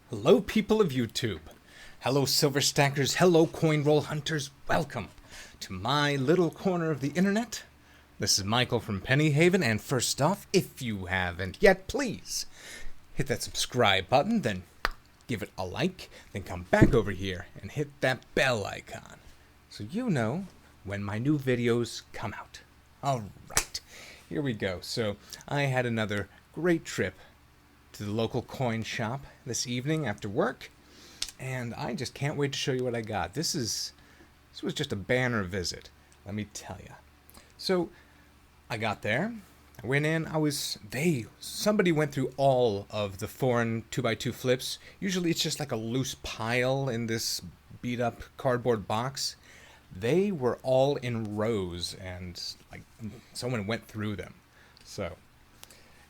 Hello, people of YouTube. Hello, silver stackers. Hello, coin roll hunters. Welcome to my little corner of the internet. This is Michael from Penny Haven, and first off, if you haven't yet, please hit that subscribe button, then give it a like, then come back over here and hit that bell icon so you know when my new videos come out. Alright, here we go. So I had another great trip to the local coin shop this evening after work, and I just can't wait to show you what I got. This was just a banner visit, let me tell you. So I got there, I went in, somebody went through all of the foreign 2x2 flips. Usually it's just like a loose pile in this beat up cardboard box. They were all in rows, and like someone went through them. So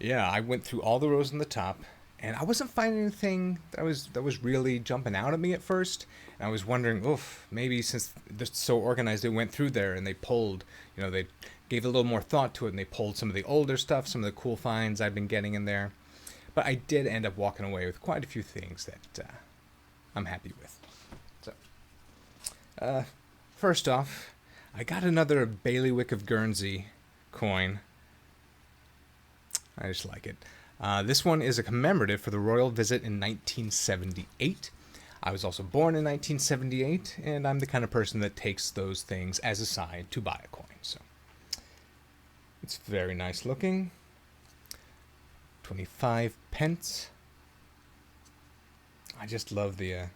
yeah, I went through all the rows on the top, and I wasn't finding anything that was really jumping out at me at first. And I was wondering, maybe since they're so organized, they went through there and they pulled, they gave a little more thought to it, and they pulled some of the older stuff, some of the cool finds I've been getting in there. But I did end up walking away with quite a few things that I'm happy with. So, first off, I got another Bailiwick of Guernsey coin. I just like it. This one is a commemorative for the royal visit in 1978. I was also born in 1978, and I'm the kind of person that takes those things as a sign to buy a coin. So it's very nice looking. 25 pence. I just love the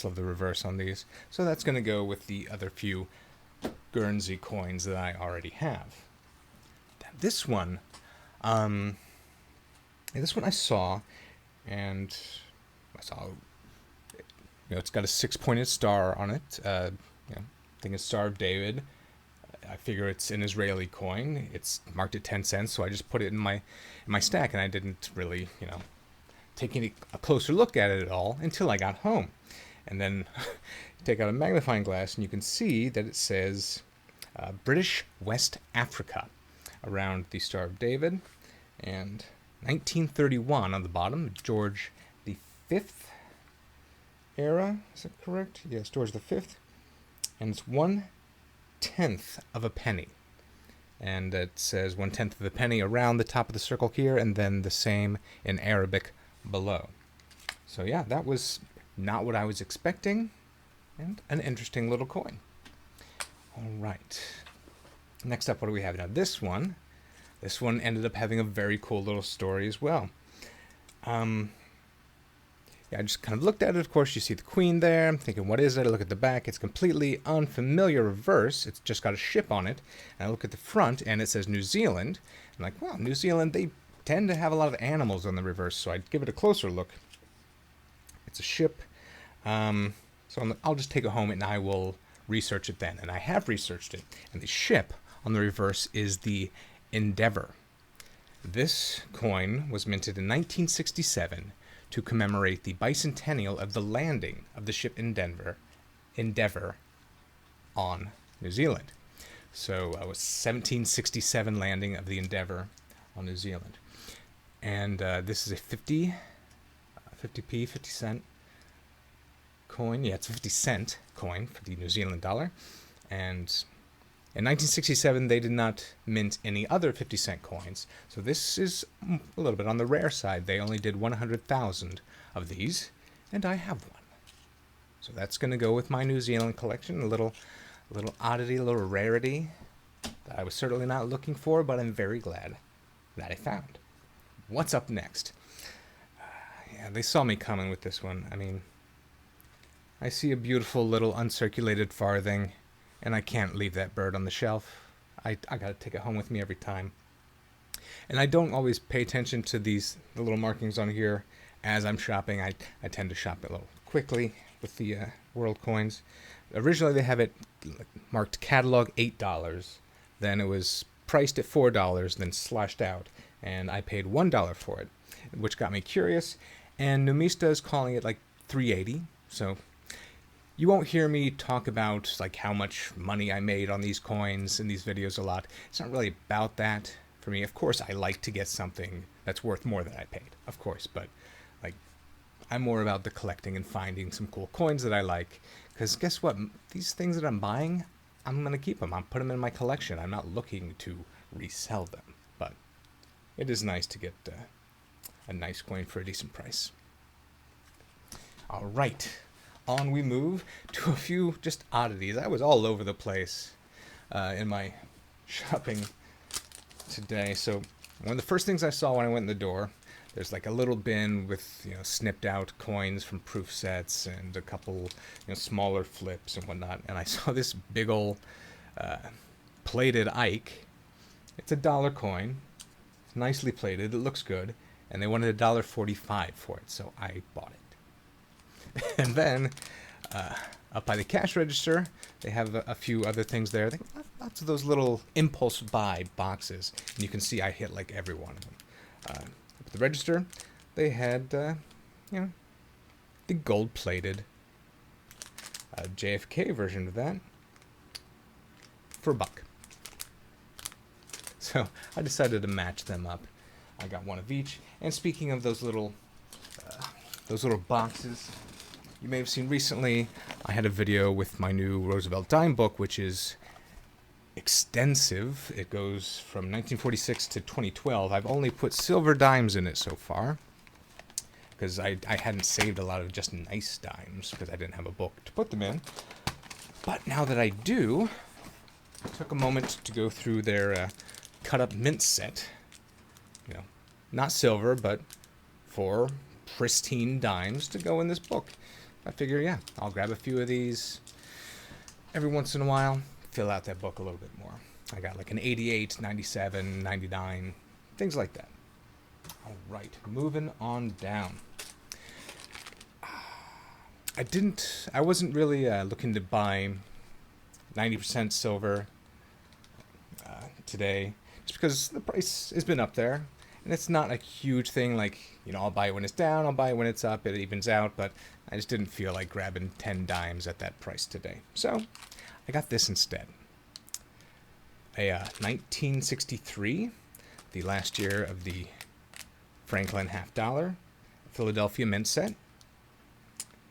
reverse on these. So that's going to go with the other few Guernsey coins that I already have. This one I saw, and I saw, it's got a 6-pointed star on it. I think it's Star of David. I figure it's an Israeli coin. It's marked at 10 cents, so I just put it in my stack, and I didn't really, take a closer look at it at all until I got home. And then take out a magnifying glass, and you can see that it says British West Africa around the Star of David, and 1931 on the bottom, George V era, is that correct? Yes, George V, and it's 1/10 of a penny, and it says 1/10 of a penny around the top of the circle here, and then the same in Arabic below. So yeah, that was not what I was expecting, and an interesting little coin. All right. Next up, what do we have now? This one ended up having a very cool little story as well. I just kind of looked at it. Of course, you see the queen there. I'm thinking, what is it? I look at the back. It's completely unfamiliar reverse. It's just got a ship on it. And I look at the front, and it says New Zealand. I'm like, well, New Zealand, they tend to have a lot of animals on the reverse, so I'd give it a closer look. It's a ship. So I'll just take it home, and I will research it then. And I have researched it. And the ship on the reverse is the Endeavour. This coin was minted in 1967 to commemorate the bicentennial of the landing of the ship Endeavour on New Zealand. So it was 1767 landing of the Endeavour on New Zealand. And this is a 50 cent coin. Yeah, it's a 50 cent coin for the New Zealand dollar. And in 1967, they did not mint any other 50-cent coins, so this is a little bit on the rare side. They only did 100,000 of these, and I have one. So that's going to go with my New Zealand collection, a little oddity, a little rarity that I was certainly not looking for, but I'm very glad that I found. What's up next? Yeah, they saw me coming with this one. I mean, I see a beautiful little uncirculated farthing, and I can't leave that bird on the shelf. I gotta take it home with me every time. And I don't always pay attention to the little markings on here as I'm shopping. I tend to shop a little quickly with the world coins. Originally they have it marked catalog $8. Then it was priced at $4, then slashed out, and I paid $1 for it, which got me curious. And Numista is calling it like $3.80, so you won't hear me talk about like how much money I made on these coins in these videos a lot. It's not really about that. for me. Of course, I like to get something that's worth more than I paid, of course, but like I'm more about the collecting and finding some cool coins that I like. Because guess what? These things that I'm buying, I'm going to keep them. I'm put them in my collection. I'm not looking to resell them. But it is nice to get a nice coin for a decent price. All right. On we move to a few just oddities. I was all over the place in my shopping today. So one of the first things I saw when I went in the door, there's like a little bin with, snipped out coins from proof sets and a couple, smaller flips and whatnot. And I saw this big old plated Ike. It's $1 coin. It's nicely plated. It looks good. And they wanted $1.45 for it, so I bought it. And then up by the cash register, they have a few other things there. They have lots of those little impulse buy boxes. And you can see I hit like every one of them. At the register, they had, the gold-plated JFK version of that for $1. So I decided to match them up. I got one of each. And speaking of those little boxes, you may have seen recently, I had a video with my new Roosevelt dime book, which is extensive. It goes from 1946 to 2012. I've only put silver dimes in it so far because I hadn't saved a lot of just nice dimes because I didn't have a book to put them in. But now that I do, I took a moment to go through their cut-up mint set. Not silver, but 4 pristine dimes to go in this book. I figure, I'll grab a few of these every once in a while, fill out that book a little bit more. I got like an 88, 97, 99, things like that. All right, moving on down. I wasn't really looking to buy 90% silver today, just because the price has been up there. And it's not a huge thing, like, I'll buy it when it's down, I'll buy it when it's up, it evens out, but I just didn't feel like grabbing 10 dimes at that price today. So, I got this instead. A 1963, the last year of the Franklin $50 Philadelphia mint set.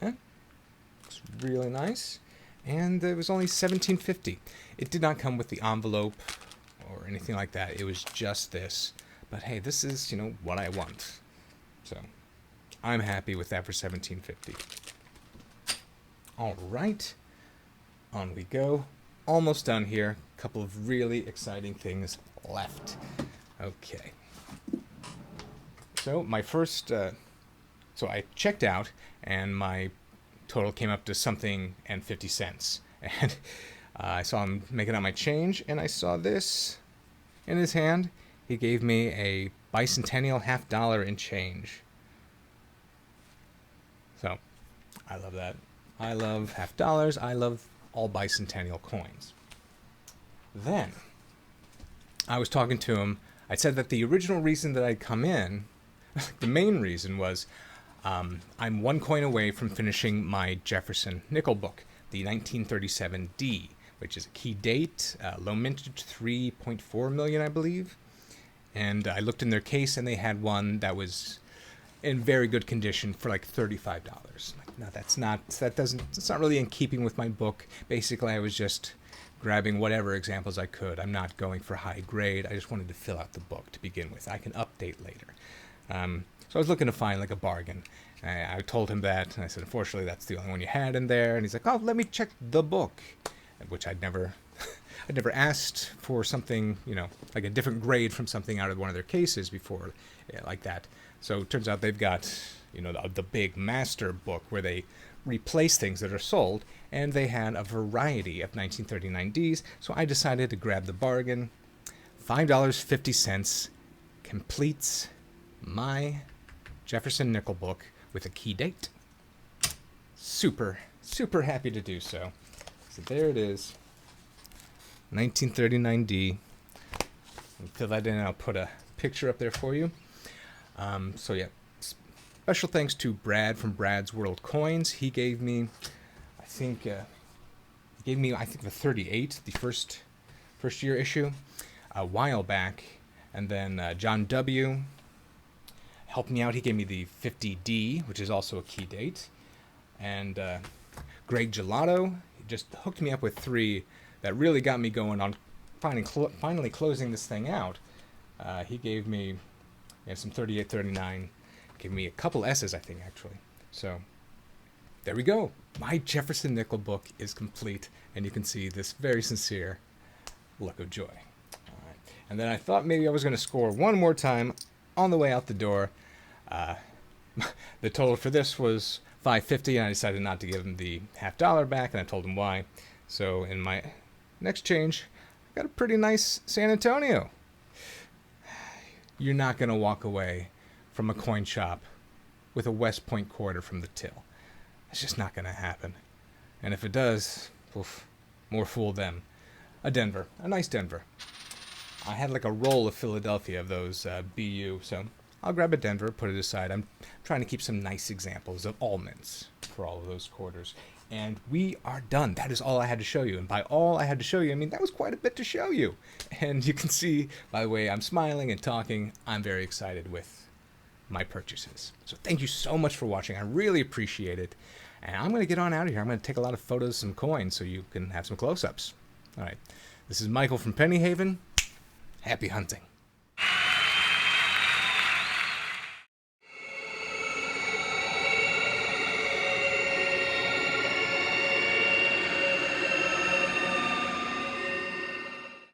It's really nice. And it was only $17.50. It did not come with the envelope or anything like that. It was just this. But hey, this is, what I want. So, I'm happy with that for $17.50. All right. On we go. Almost done here. A couple of really exciting things left. Okay. So, my first... so, I checked out, and my total came up to something and 50 cents. And I saw him making out my change, and I saw this in his hand. He gave me a bicentennial $50 in change. So, I love that. I love $50. I love all bicentennial coins. Then, I was talking to him. I said that the original reason that I'd come in, the main reason was, I'm 1 coin away from finishing my Jefferson nickel book, the 1937 D, which is a key date, low mintage, 3.4 million, I believe. And I looked in their case, and they had one that was in very good condition for like $35. Like, no, it's not really in keeping with my book. Basically, I was just grabbing whatever examples I could. I'm not going for high grade. I just wanted to fill out the book to begin with. I can update later. So I was looking to find like a bargain. I told him that, and I said, unfortunately, that's the only one you had in there. And he's like, oh, let me check the book, which I'd never asked for something, like a different grade from something out of one of their cases before, like that. So it turns out they've got, the big master book where they replace things that are sold, and they had a variety of 1939 Ds, so I decided to grab the bargain. $5.50 completes my Jefferson nickel book with a key date. Super, super happy to do so. So there it is. 1939D. Fill that in and I'll put a picture up there for you. So yeah, special thanks to Brad from Brad's World Coins. He gave me, I think the 38, the first year issue, a while back. And then John W. helped me out. He gave me the 50D, which is also a key date. And Greg Gelato just hooked me up with 3 that really got me going on finally closing this thing out. He gave me some 3839. Gave me a couple S's, I think, actually. So there we go. My Jefferson Nickel book is complete, and you can see this very sincere look of joy. All right. And then I thought maybe I was going to score one more time on the way out the door. The total for this was $5.50, and I decided not to give him the $50 back, and I told him why. So in my next change, I got a pretty nice San Antonio. You're not going to walk away from a coin shop with a West Point quarter from the till. It's just not going to happen. And if it does, oof, more fool them. A Denver. A nice Denver. I had like a roll of Philadelphia of those BU, so I'll grab a Denver, put it aside. I'm trying to keep some nice examples of almonds for all of those quarters. And we are done. That is all I had to show you. And by all I had to show you, I mean, that was quite a bit to show you. And you can see by the way I'm smiling and talking, I'm very excited with my purchases. So thank you so much for watching. I really appreciate it. And I'm going to get on out of here. I'm going to take a lot of photos of some coins so you can have some close-ups. All right. This is Michael from Penny Haven. Happy hunting.